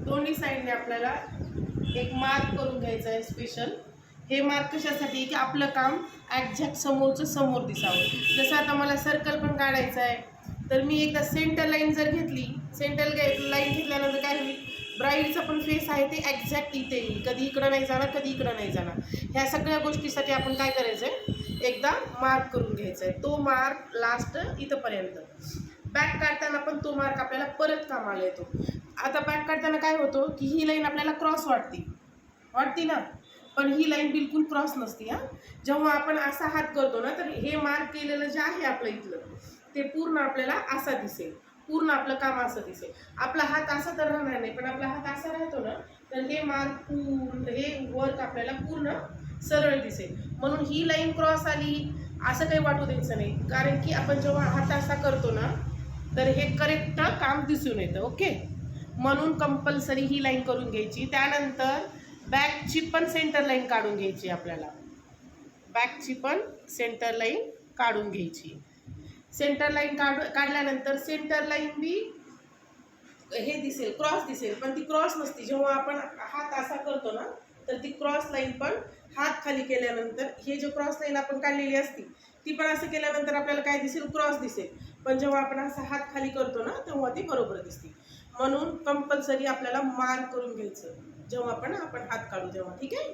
दोन्ही साईडने आपल्याला एक मार्क करून घ्यायचा आहे स्पेशल. हे मार्क कशासाठी की आपलं काम एक्झॅक्ट समोरचं समोर दिसावं. जसं आता मला सर्कल पण काढायचं आहे, तर मी एकदा सेंटर लाईन जर घेतली, सेंटर लाईन घेतल्यानंतर काय होईल, ब्राईडचा पण फेस आहे ते एक्झॅक्ट इथे येईल. कधी इकडं नाही जाणार, कधी इकडं नाही जाणार. ह्या सगळ्या गोष्टीसाठी आपण काय करायचं आहे, एकदा मार्क करून घ्यायचा आहे. तो मार्क लास्ट इथंपर्यंत. बॅक काढताना पण तो मार्क आपल्याला परत कामाला येतो. आता बॅक काढताना काय होतं की ही लाईन आपल्याला क्रॉस वाटती ना, पण ही लाईन बिलकुल क्रॉस नसती. जेव्हा आपण असा हात करतो ना, तर हे मार्क केलेलं जे आहे आपलं इथलं ते पूर्ण आपल्याला असा दिसेल. पूर्ण आपलं काम असं दिसेल. आपला हात असा तर राहणार नाही, पण आपला हात असा राहतो ना, तर हे मार्क पूर्ण, हे वर्क आपल्याला पूर्ण सरळ दिसेल. म्हणून ही लाईन क्रॉस आली असं काही वाटू द्यायचं नाही, कारण की आपण जेव्हा हात असा करतो ना, तर हे करेक्ट काम दिसून येतं. ओके, म्हणून कंपल्सरी ही लाईन करून घ्यायची. त्यानंतर बॅकची पण सेंटर लाईन काढून घ्यायची आपल्याला. बॅकची पण सेंटर लाईन काढून घ्यायची. सेंटर लाईन काढल्यानंतर सेंटर लाईन बी हे दिसेल, क्रॉस दिसेल, पण ती क्रॉस नसती. जेव्हा आपण हात असा करतो ना, तर ती क्रॉस लाईन पण हात खाली केल्यानंतर, हे जे क्रॉस लाईन आपण काढलेली असती ती पण असं केल्यानंतर आपल्याला काय दिसेल, क्रॉस दिसेल. पण जेव्हा आपण असा हात खाली करतो ना, तेव्हा ती बरोबर दिसते. म्हणून कंपल्सरी आपल्याला मार्क करून घ्यायचं जेव्हा आपण हात काढू तेव्हा. ठीक आहे.